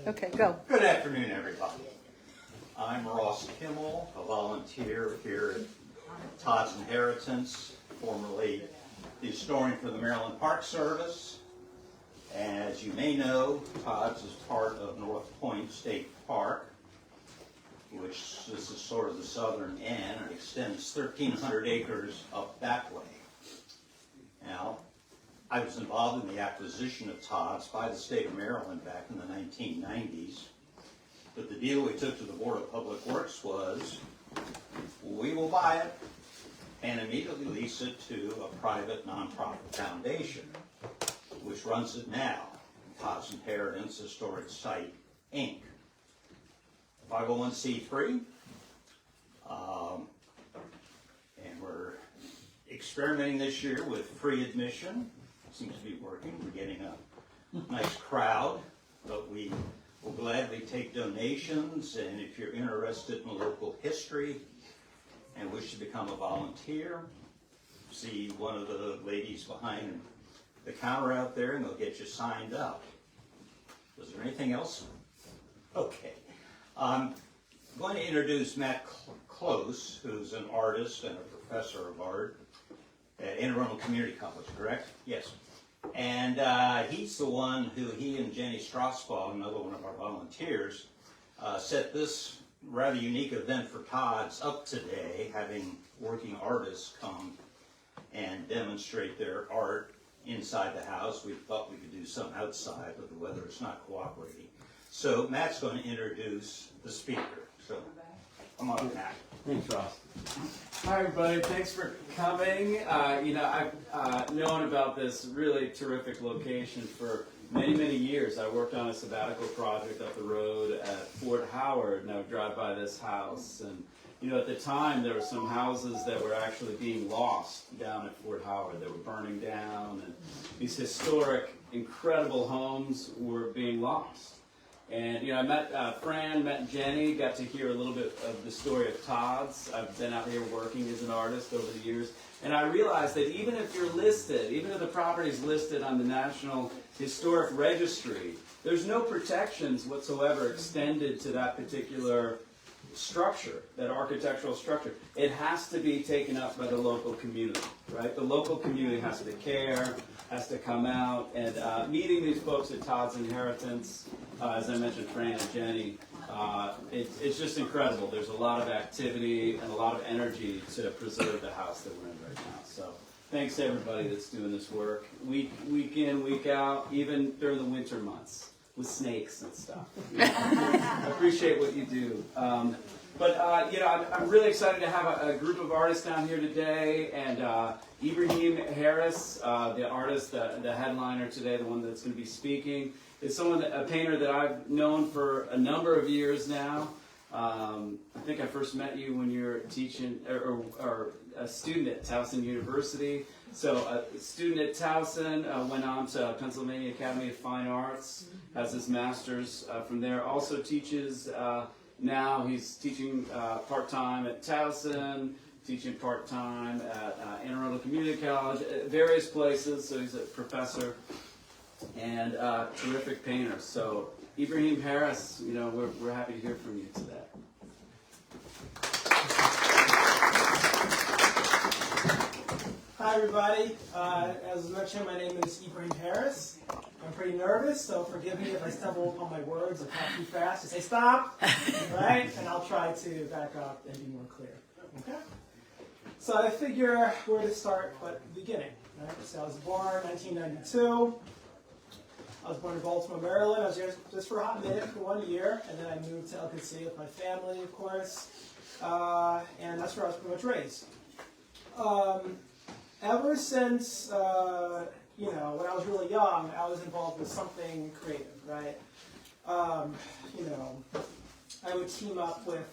Okay, go. Good afternoon, everybody. I'm Ross Kimmel, a volunteer here at Todd's Inheritance, formerly the historian for the Maryland Park Service. As you may know, Todd's is part of North Point State Park, which this is sort of the southern end. It extends 1,300 acres up that way. Now, I was involved in the acquisition of Todd's by the state of Maryland back in the 1990s. But the deal we took to the Board of Public Works was, we will buy it and immediately lease it to a private nonprofit foundation, which runs it now, Todd's Inheritance Historic Site, Inc. 501c3, and we're experimenting this year with free admission. Seems to be working. We're getting a nice crowd, but we will gladly take donations, and if you're interested in local history and wish to become a volunteer, see one of the ladies behind the counter out there and they'll get you signed up. Was there anything else? Okay. I'm going to introduce Matt Close, who's an artist and a professor of art at Anne Arundel Community College, correct? Yes. And he's the one who, he and Jenny Strasbaugh, another one of our volunteers, set this rather unique event for Todd's up today, having working artists come and demonstrate their art inside the house. We thought we could do some outside, but the weather is not cooperating. So Matt's going to introduce the speaker. So come on, Matt. Thanks, Ross. Hi, everybody. Thanks for coming. I've known about this really terrific location for many, many years. I worked on a sabbatical project up the road at Fort Howard, and I would drive by this house. And, at the time, there were some houses that were actually being lost down at Fort Howard. They were burning down, and these historic, incredible homes were being lost. And, I met Fran, met Jenny, got to hear a little bit of the story of Todd's. I've been out here working as an artist over the years. And I realized that even if you're listed, even if the property's listed on the National Historic Registry, there's no protections whatsoever extended to that particular structure, that architectural structure. It has to be taken up by the local community, right? The local community has to care, has to come out, and meeting these folks at Todd's Inheritance, as I mentioned, Fran and Jenny, it's just incredible. There's a lot of activity and a lot of energy to preserve the house that we're in right now. So thanks to everybody that's doing this work, week in, week out, even during the winter months with snakes and stuff. I appreciate what you do. I'm really excited to have a group of artists down here today, and Ibrahim Harris, the artist, the headliner today, the one that's going to be speaking, is a painter that I've known for a number of years now. I think I first met you when you were teaching, or a student at Towson University. So a student at Towson, went on to Pennsylvania Academy of Fine Arts, has his master's from there, also teaches, now he's teaching part-time at Towson, teaching part-time at Anne Arundel Community College, at various places, so he's a professor and terrific painter. So Ibrahim Harris, we're happy to hear from you today. Hi everybody, as mentioned, my name is Ibrahim Harris. I'm pretty nervous, so forgive me if I stumble upon my words or talk too fast. Just say stop, right? And I'll try to back up and be more clear, okay? So I figure where to start but the beginning, right? So I was born in 1992. I was born in Baltimore, Maryland. I was here just for a hot minute, for 1 year, and then I moved to LKC with my family, of course, and that's where I was pretty much raised. Ever since, when I was really young, I was involved with something creative, right? I would team up with,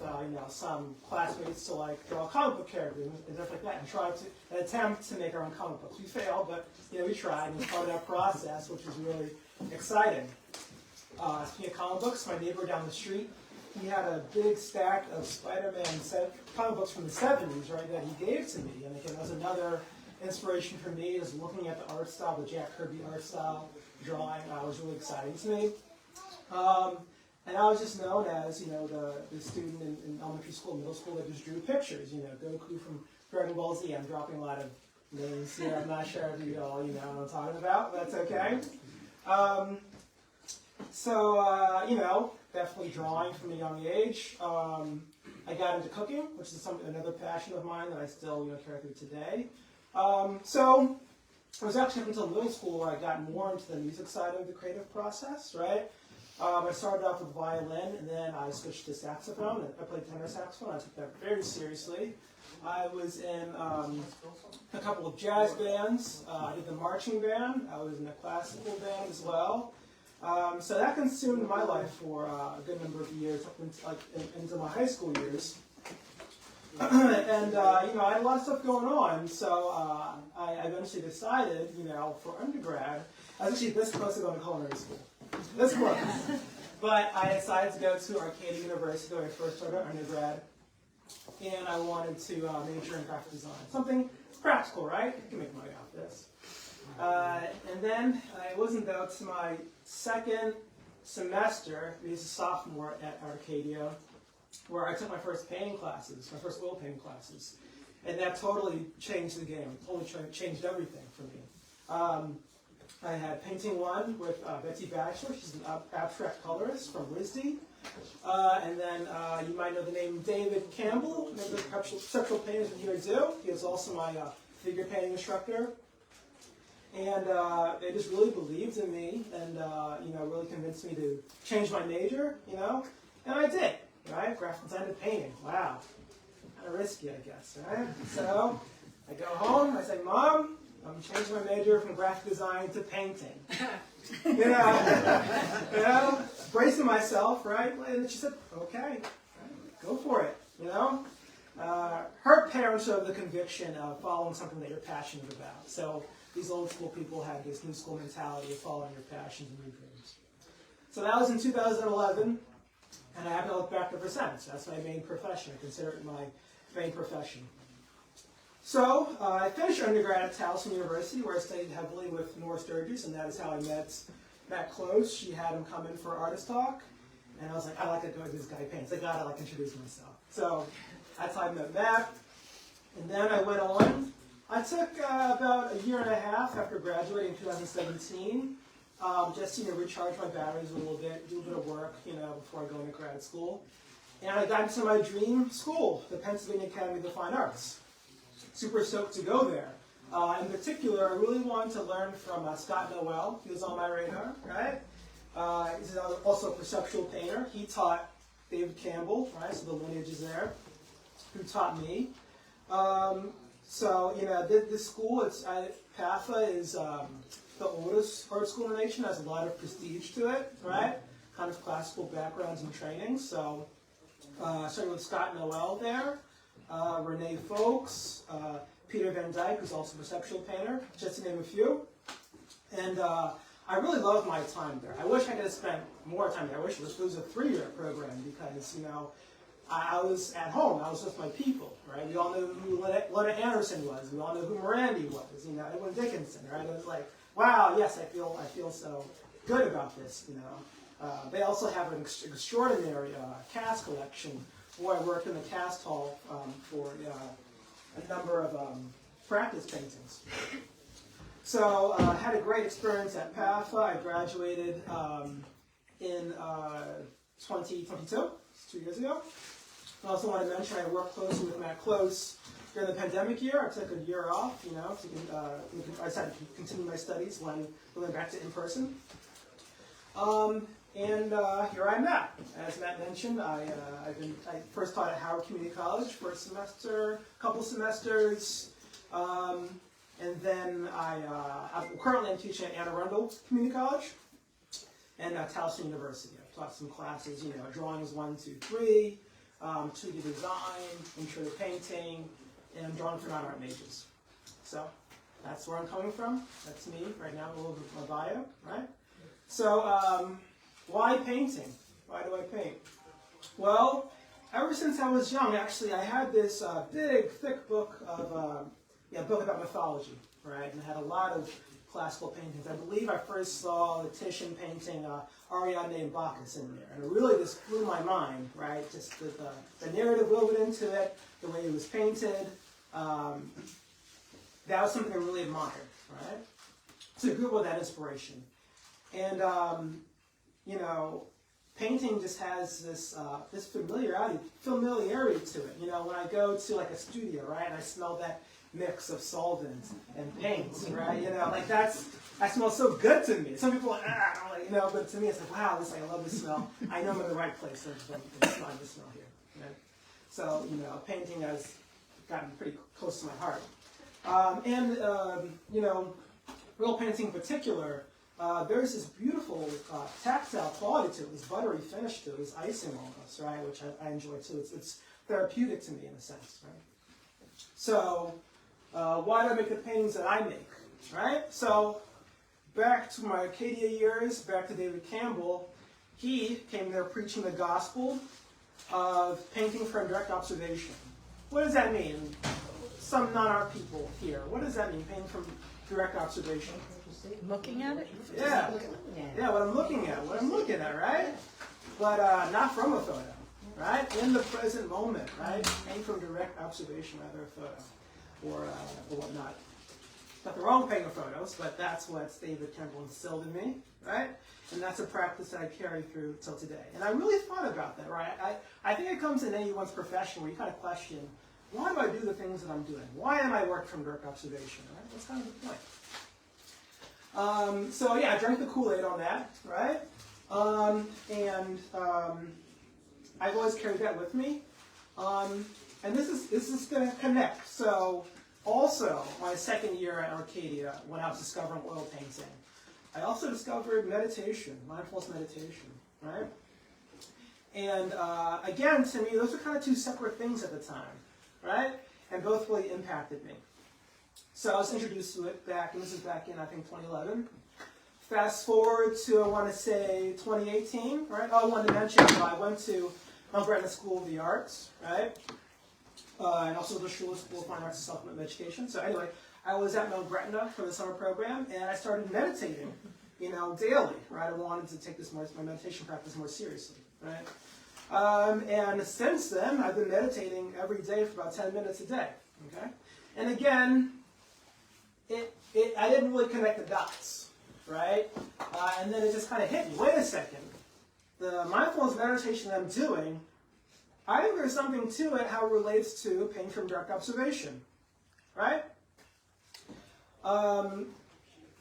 some classmates to draw comic book characters and stuff like that, and try to attempt to make our own comic books. We failed, but we tried, and it was part of that process, which was really exciting. Speaking of comic books, my neighbor down the street, he had a big stack of Spider-Man comic books from the 70s, right, that he gave to me, and again, that was another inspiration for me, is looking at the art style, the Jack Kirby art style, drawing was really exciting to me. And I was just known as, the student in elementary school, middle school that just drew pictures, Goku from Dragon Ball Z. I'm dropping a lot of names here. I'm not sure if you all, know what I'm talking about, but that's okay. Definitely drawing from a young age. I got into cooking, which is another passion of mine that I still, carry through today. So it was actually up until middle school where I got more into the music side of the creative process, right? I started off with violin, and then I switched to saxophone, and I played tenor saxophone. I took that very seriously. I was in a couple of jazz bands. I did the marching band. I was in a classical band as well. So that consumed my life for a good number of years, up into my high school years. And I had a lot of stuff going on, so I eventually decided, for undergrad, I was actually this close to going to culinary school. This close. But I decided to go to Arcadia University when I first started undergrad, and I wanted to major in graphic design. Something practical, right? You can make money off this. And then it wasn't until my second semester, maybe as a sophomore at Arcadia, where I took my first painting classes, my first oil painting classes. And that totally changed the game, totally changed everything for me. I had painting one with Betsy Batchelor. She's an abstract colorist from RISD. And then you might know the name David Campbell, one of the conceptual painters in here too. He was also my figure painting instructor. And they just really believed in me and, really convinced me to change my major, And I did, right? Graphic design and painting. Wow. Kind of risky, I guess, right? So I go home, I say, Mom, I'm changing my major from graphic design to painting. Bracing myself, right? And she said, okay, go for it, Her parents showed the conviction of following something that you're passionate about. So these old school people had this new school mentality of following your passions and your dreams. So that was in 2011, and I haven't looked back ever since. That's my main profession. I consider it my main profession. So I finished undergrad at Towson University, where I studied heavily with Nora Sturgis, and that is how I met Matt Close. She had him come in for Artist Talk, and I was like, I like to go this guy paints. I gotta introduce myself. So that's how I met Matt, and then I went on. I took about a year and a half after graduating in 2017, just to recharge my batteries a little bit, do a bit of work, before I go into grad school. And I got into my dream school, the Pennsylvania Academy of the Fine Arts. Super stoked to go there. In particular, I really wanted to learn from Scott Noel. He was on my radar, right? He's also a perceptual painter. He taught David Campbell, right? So the lineage is there. Who taught me. This school, PAFA is the oldest art school in the nation, has a lot of prestige to it, right? Kind of classical backgrounds and training. So, starting with Scott Noel there, Renee Folks, Peter Van Dyke, who's also a perceptual painter, just to name a few. And I really loved my time there. I wish I could have spent more time there. I wish it was a 3-year program because, I was at home. I was with my people, right? We all know who Leonard Anderson was. We all know who Morandi was, Edwin Dickinson, right? It was like, wow, yes, I feel so good about this, They also have an extraordinary cast collection where I worked in the cast hall for a number of practice paintings. So I had a great experience at PAFA. I graduated in 2022, 2 years ago. I also want to mention I worked closely with Matt Close during the pandemic year. I took a year off, I decided to continue my studies when we went back to in-person. Here I'm at. As Matt mentioned, I first taught at Howard Community College for a semester, couple semesters, and then currently I'm teaching at Anne Arundel Community College and at Towson University. I've taught some classes, drawings 1, 2, 3, 2D design, intro to painting, and I'm drawing for non-art majors. So that's where I'm coming from. That's me right now, a little bit of my bio, right? So why painting? Why do I paint? Well, ever since I was young, actually, I had this big, thick book of book about mythology, right? And it had a lot of classical paintings. I believe I first saw the Titian painting Ariadne and Bacchus in there, and it really just blew my mind, right? Just the narrative woven into it, the way it was painted. That was something I really admired, right? So I grew up with that inspiration. And, you know, painting just has this this familiarity to it. You know, when I go to like a studio, right, and I smell that mix of solvents and paints, right? You know, like that smells so good to me. Some people, like, you know, but to me it's like, wow, I love this smell. I know I'm in the right place. So it's fine to smell here. Right? So, you know, painting has gotten pretty close to my heart. You know, oil painting in particular, there's this beautiful tactile quality to it, this buttery finish to it, this icing almost, right, which I enjoy too. It's therapeutic to me in a sense, right? So, why do I make the paintings that I make, right? So, back to my Acadia years, back to David Campbell, he came there preaching the gospel of painting from direct observation. What does that mean? Some non-art people here. What does that mean, painting from direct observation? Looking at it? Yeah. Yeah, what I'm looking at, right? But not from a photo, right? In the present moment, right? Painting from direct observation, rather a photo, or whatnot. Nothing wrong with painting photos, but that's what David Campbell instilled in me, right? And that's a practice that I carry through till today. And I really thought about that, right? I think it comes in anyone's profession where you kind of question, why do I do the things that I'm doing? Why am I working from direct observation, right? That's kind of the point. So yeah, I drank the Kool-Aid on that, right? I've always carried that with me. And this is going to connect. So also, my second year at Arcadia, when I was discovering oil painting, I also discovered meditation, mindfulness meditation, right? And again, to me, those are kind of two separate things at the time, right? And both really impacted me. So I was introduced to it back, and this is back in, I think, 2011. Fast forward to, I want to say, 2018, right? Oh, I wanted to mention, I went to Mount Gretna School of the Arts, right? And also the School of Fine Arts and Supplemental Education. So anyway, I was at Mount Gretna for the summer program, and I started meditating, you know, daily, right? I wanted to take my meditation practice more seriously, right? And since then, I've been meditating every day for about 10 minutes a day, okay? And again, I didn't really connect the dots, right? And then it just kind of hit me. Wait a second. The mindfulness meditation that I'm doing, I think there's something to it how it relates to painting from direct observation, right?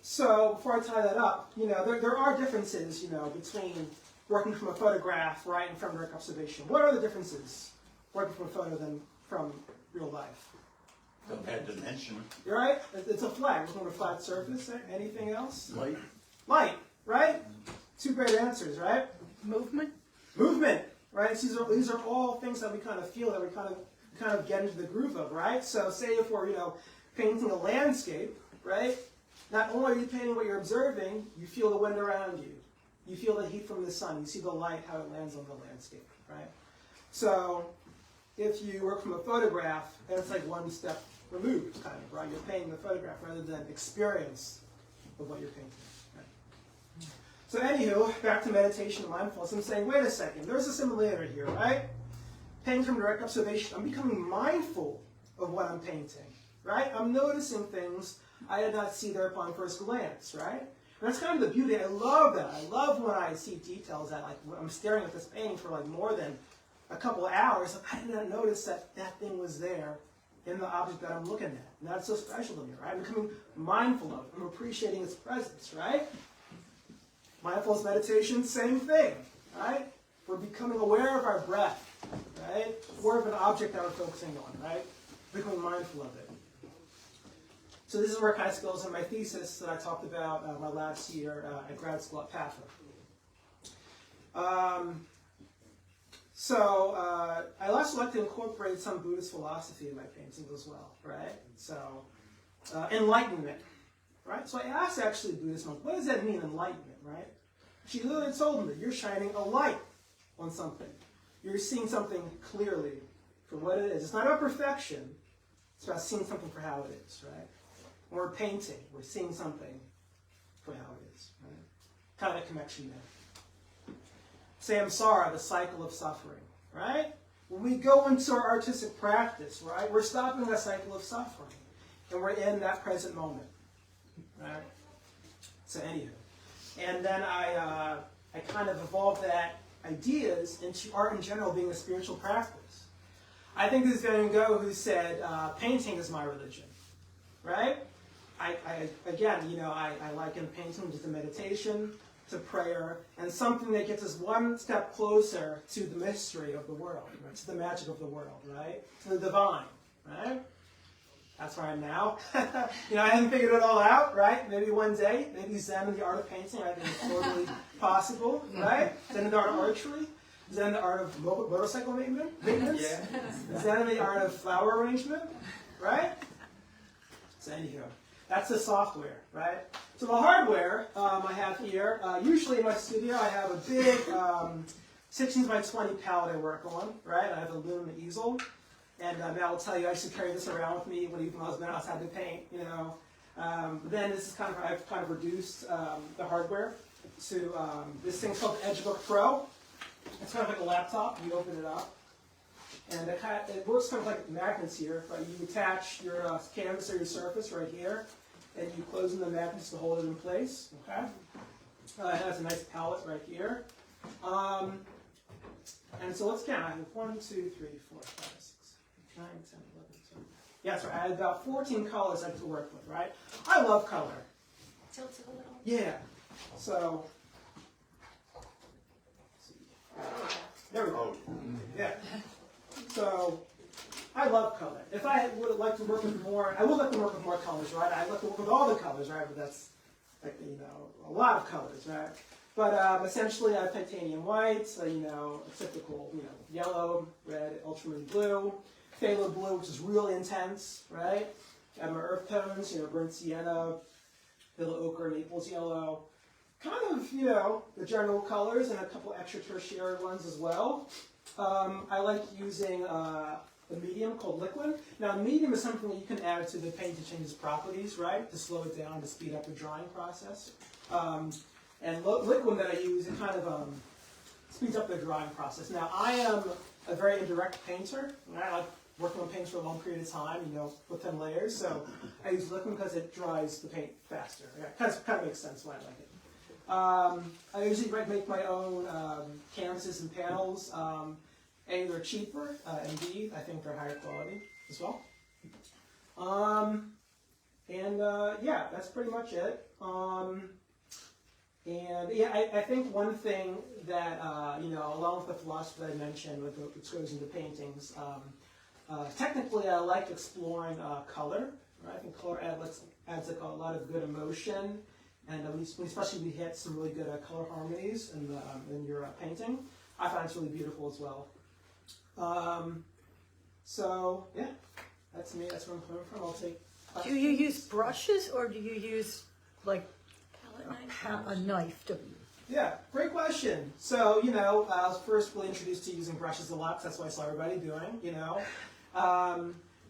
So before I tie that up, you know, there are differences, you know, between working from a photograph, right, and from direct observation. What are the differences working from a photo than from real life? Don't add dimension. You're right. It's a flat. Working on a flat surface. Anything else? Light. Light, right? Two great answers, right? Movement? Movement, right? So these are all things that we kind of feel, that we kind of get into the groove of, right? So say if we're, you know, painting a landscape, right? Not only are you painting what you're observing, you feel the wind around you. You feel the heat from the sun. You see the light, how it lands on the landscape, right? So if you work from a photograph, that's like one step removed, kind of, right? You're painting the photograph rather than experience of what you're painting. Right? So anywho, back to meditation and mindfulness. I'm saying, wait a second, there's a similarity here, right? Painting from direct observation. I'm becoming mindful of what I'm painting, right? I'm noticing things I did not see there upon first glance, right? And that's kind of the beauty. I love that. I love when I see details that, like, when I'm staring at this painting for like more than a couple of hours, I did not notice that that thing was there in the object that I'm looking at. And that's so special to me, right? I'm becoming mindful of it. I'm appreciating its presence, right? Mindfulness meditation, same thing, right? We're becoming aware of our breath, right? Aware of an object that we're focusing on, right? Becoming mindful of it. So this is where it kind of spills in my thesis that I talked about my last year at grad school at PAFA. I also like to incorporate some Buddhist philosophy in my paintings as well, right? So, enlightenment, right? So I asked actually a Buddhist monk, what does that mean, enlightenment, right? She literally told me, you're shining a light on something. You're seeing something clearly for what it is. It's not about perfection. It's about seeing something for how it is, right? When we're painting, we're seeing something for how it is. Right? Kind of a connection there. Samsara, the cycle of suffering, right? When we go into our artistic practice, right, we're stopping that cycle of suffering, and we're in that present moment, right? So anywho, and then I kind of evolved that ideas into art in general being a spiritual practice. I think this is Van Gogh who said, painting is my religion, right? I liken painting to meditation, to prayer, and something that gets us one step closer to the mystery of the world, right? To the magic of the world, right? To the divine, right? That's where I am now. I haven't figured it all out, right? Maybe one day, maybe Zen in the art of painting, I think it's totally possible, right? Zen in the art of archery, Zen in the art of motorcycle maintenance, Zen in the art of flower arrangement, right? So anywho, that's the software, right? So the hardware I have here, usually in my studio I have a big 16 by 20 palette I work on, right? I have a aluminum easel. And Matt will tell you I should carry this around with me when I was outside to paint, Then this is I've kind of reduced the hardware to this thing's called EdgeBook Pro. It's kind of like a laptop. You open it up, and it works kind of like magnets here. Right? You attach your canvas or your surface right here, and you close in the magnets to hold it in place. Okay. It has a nice palette right here. And so let's count. I have 1, 2, 3, 4, 5, 6. 9, 10, 11, 12. Yeah, that's right. I had about 14 colors I had to work with, right? I love color. Tilt it a little. Yeah. So, there we go. Yeah. So, I love color. If I would like to work with more, I would like to work with more colors, right? I'd like to work with all the colors, right? But that's, a lot of colors, right? But essentially, I have titanium white, a typical, yellow, red, ultramarine blue. Phthalo blue, which is really intense, right? I have my earth tones, burnt sienna, phthalo ochre, Naples yellow. Kind of, the general colors and a couple extra tertiary ones as well. I like using a medium called liquid. Now, medium is something that you can add to the paint to change its properties, right? To slow it down, to speed up the drying process. And liquid that I use, it kind of speeds up the drying process. Now, I am a very indirect painter. Right? I like working on paints for a long period of time, with 10 layers. So I use liquid because it dries the paint faster. Yeah, kind of makes sense why I like it. I usually make my own canvases and panels. A, they're cheaper, and B, I think they're higher quality as well. Yeah, that's pretty much it. I think one thing that, along with the philosophy that I mentioned, which goes into paintings, technically I like exploring color. Right? I think color adds a lot of good emotion, and especially we hit some really good color harmonies in your painting. I find it's really beautiful as well. So yeah, that's me. That's where I'm coming from. I'll take. Do you use brushes or do you use like a knife to? Yeah, great question. So, I was first really introduced to using brushes a lot, 'cause that's what I saw everybody doing,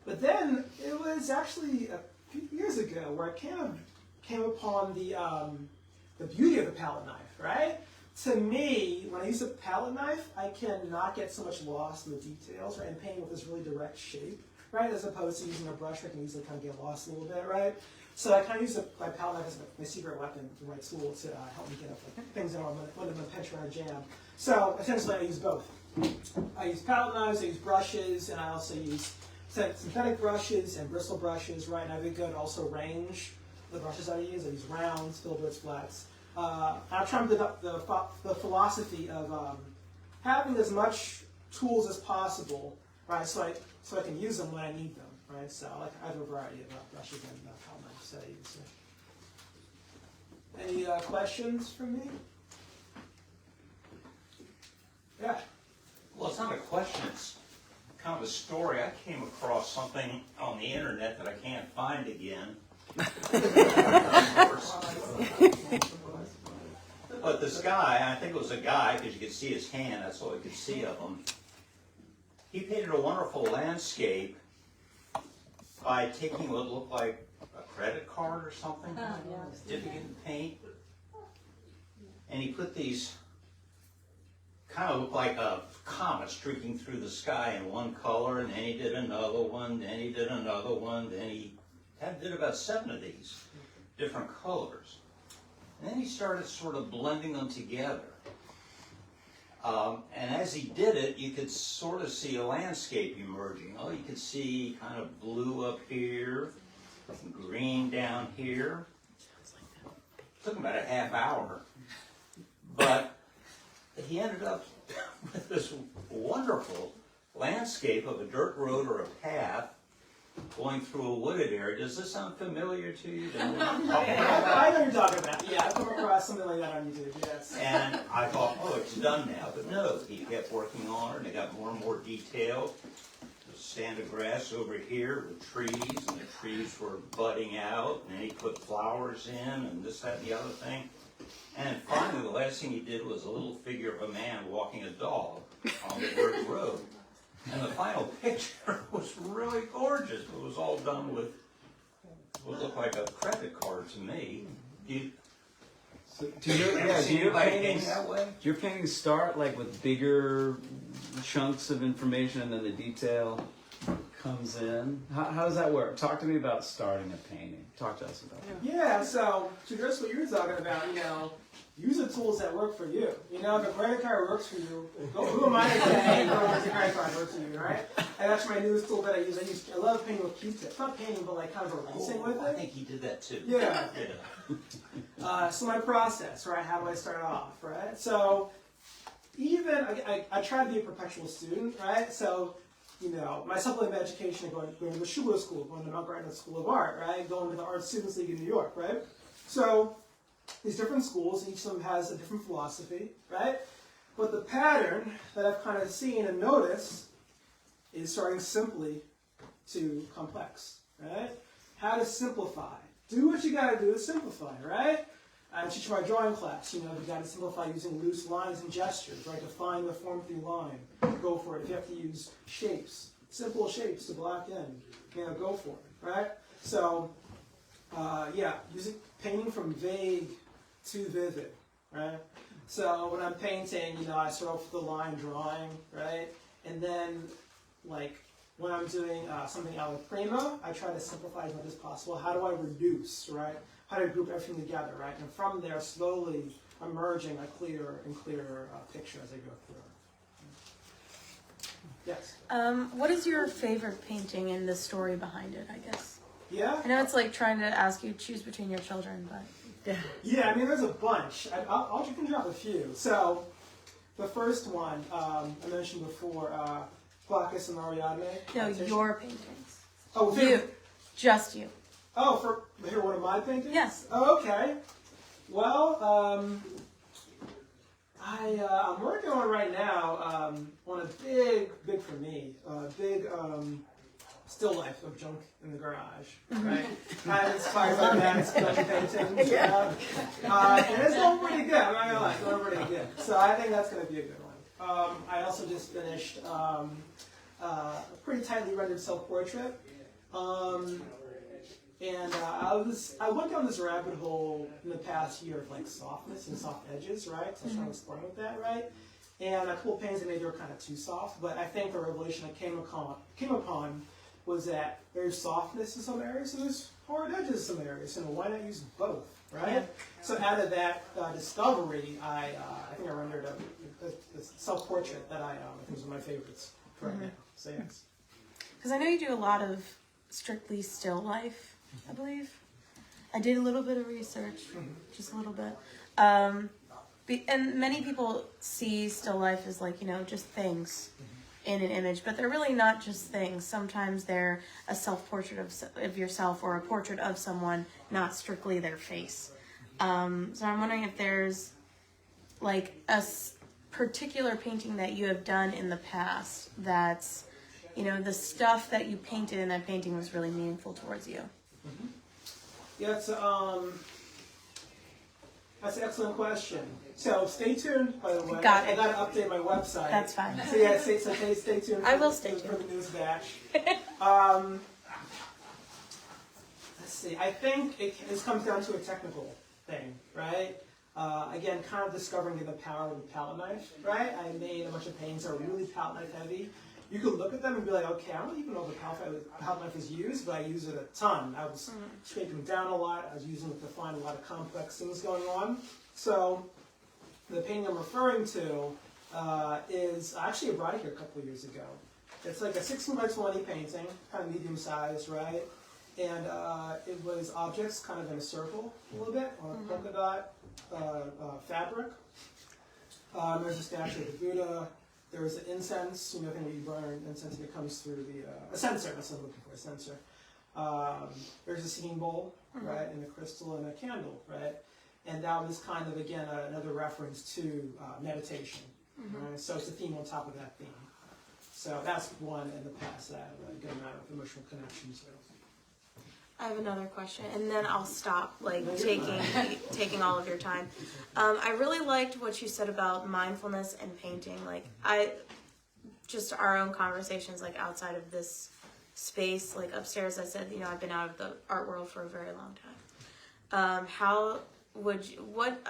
But then it was actually a few years ago where I came upon the beauty of the palette knife, right? To me, when I use a palette knife, I cannot get so much lost in the details, right? And painting with this really direct shape, right? As opposed to using a brush, I can easily kind of get lost a little bit, right? So I kind of use my palette knife as my secret weapon, my tool to help me get up things that I'm going to pinch or jam. So essentially, I use both. I use palette knives, I use brushes, and I also use synthetic brushes and bristle brushes, right? And I have a good also range the brushes I use. I use rounds, filberts, flats. I'm trying to develop the philosophy of having as much tools as possible, right? So I can use them when I need them, right? So I have a variety of brushes and palette knives that I use. Any questions from me? Yeah. Well, it's not a question, it's kind of a story. I came across something on the internet that I can't find again. But this guy, I think it was a guy, because you could see his hand, that's all you could see of him. He painted a wonderful landscape by taking what looked like a credit card or something, dipping in paint. And he put these kind of look like a comet streaking through the sky in one color, and then he did another one, then he did another one, then he did about 7 of these different colors. And then he started sort of blending them together. And as he did it, you could sort of see a landscape emerging. Oh, you could see kind of blue up here, green down here. It took him about a half hour. But he ended up with this wonderful landscape of a dirt road or a path going through a wooded area. Does this sound familiar to you? I know what you're talking about. Yeah, I've come across something like that on YouTube, yes. And I thought, oh, it's done now. But no, he kept working on it, and it got more and more detailed. There's a stand of grass over here with trees, and the trees were budding out, and then he put flowers in, and this, that, and the other thing. And finally, the last thing he did was a little figure of a man walking a dog on the dirt road. And the final picture was really gorgeous. It was all done with what looked like a credit card to me. Do your painting paintings that way? Do your paintings start like with bigger chunks of information and then the detail comes in? How does that work? Talk to me about starting a painting. Talk to us about it. Yeah, so to address what you're talking about, use the tools that work for you. If a credit card works for you, who am I to say the credit card works for you, right? And that's my newest tool that I use. I love painting with Q-tips. Not painting, but like kind of erasing with it. I think he did that too. Yeah. So my process, right? How do I start off, right? So even, I try to be a perpetual student, right? So, my supplemental education, going to the Schubert School, going to Mount Gardner School of Art, right? Going to the Art Students League in New York, right? So these different schools, each of them has a different philosophy, right? But the pattern that I've kind of seen and noticed is starting simply to complex, right? How to simplify. Do what you got to do to simplify, right? I teach my drawing class, you got to simplify using loose lines and gestures, right? Define the form through line. Go for it. If you have to use shapes, simple shapes to block in, go for it, right? So, using painting from vague to vivid, right? So when I'm painting, I start off with the line drawing, right? And then, like, when I'm doing something out of prima, I try to simplify as much as possible. How do I reduce, right? How do I group everything together, right? And from there, slowly emerging a clearer and clearer picture as I go through. Yes? What is your favorite painting and the story behind it, I guess? Yeah? I know it's like trying to ask you to choose between your children, but... Yeah, there's a bunch. I'll can drop a few. So, the first one, I mentioned before, Bacchus and Ariadne. No, your paintings. Oh, you. Just you. Oh, for one of my paintings? Yes. Oh, okay. Well, I'm working on right now on a big for me, big still life of junk in the garage, right? I'm inspired by Matt's paintings. Yeah. And it's going pretty good. I'm not gonna lie, it's going pretty good. So I think that's going to be a good one. I also just finished a pretty tightly rendered self-portrait. And I went down this rabbit hole in the past year of like softness and soft edges, right? So I was trying to explore with that, right? And a couple of paintings that maybe were kind of too soft, but I think the revelation I came upon was that there's softness in some areas and there's hard edges in some areas. And why not use both, right? Yeah. So out of that discovery, I think I rendered a self-portrait that I think is one of my favorites for right now. So yes. Because I know you do a lot of strictly still life. I believe. I did a little bit of research, just a little bit. And many people see still life as like, just things in an image, but they're really not just things. Sometimes they're a self-portrait of yourself or a portrait of someone, not strictly their face. So I'm wondering if there's like a particular painting that you have done in the past that's, the stuff that you painted in that painting was really meaningful towards you. Yeah, that's an excellent question. So stay tuned, by the way. Got it. I got to update my website. That's fine. So yeah, stay tuned. I will stay for tuned. the news batch. Let's see. I think it comes down to a technical thing, right? Again, kind of discovering the power of the palette knife, right? I made a bunch of paintings that are really palette knife heavy. You could look at them and be like, okay, I don't even know if the palette knife is used, but I use it a ton. I was scraping down a lot. I was using it to find a lot of complex things going on. So the painting I'm referring to is actually I brought it here a couple of years ago. It's like a 16 by 20 painting, kind of medium sized, right? And it was objects kind of in a circle a little bit on a polka dot fabric. There's a statue of the Buddha. There's an incense, I think when you burn incense, it comes through a censer, that's what I'm looking for, a censer. There's a singing bowl, right, and a crystal and a candle, right? And that was kind of, again, another reference to meditation, right? So it's a theme on top of that theme. So that's one in the past that I have a good amount of emotional connection to. I have another question, and then I'll stop taking all of your time. I really liked what you said about mindfulness and painting. Like just our own conversations, like outside of this space, like upstairs. I said, I've been out of the art world for a very long time. What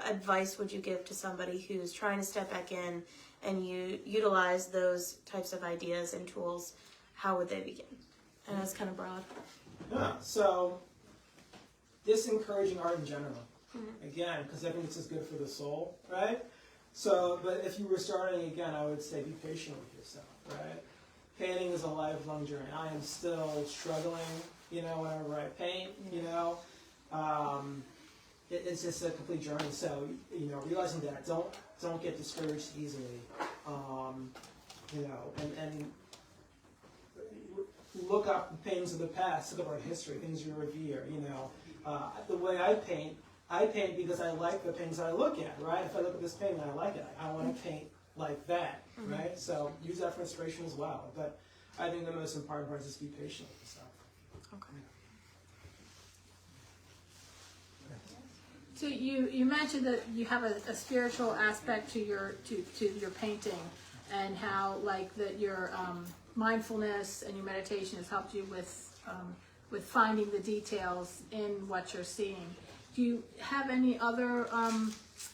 advice would you give to somebody who's trying to step back in and you utilize those types of ideas and tools? How would they begin? And that's kind of broad. Yeah, so just encouraging art in general, again, because I think it's just good for the soul, right? So, but if you were starting again, I would say be patient with yourself, right? Painting is a lifelong journey. I am still struggling, whenever I paint, it's just a complete journey. So, realizing that, don't get discouraged easily, and look up the paintings of the past, look up our history, things you revere, The way I paint because I like the paintings I look at, right? If I look at this painting and I like it, I want to paint like that, right? So use that for inspiration as well. But I think the most important part is just be patient with yourself. Okay. So you mentioned that you have a spiritual aspect to your painting, and how that your mindfulness and your meditation has helped you with finding the details in what you're seeing. Do you have any other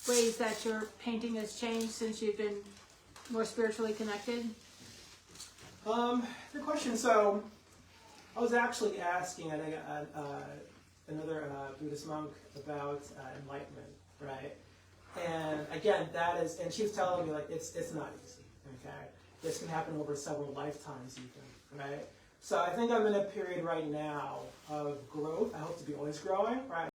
ways that your painting has changed since you've been more spiritually connected? Good question. So I was actually asking another Buddhist monk about enlightenment, right? And again, and she was telling me it's not easy, okay? This can happen over several lifetimes even, right? So I think I'm in a period right now of growth. I hope to be always growing, right?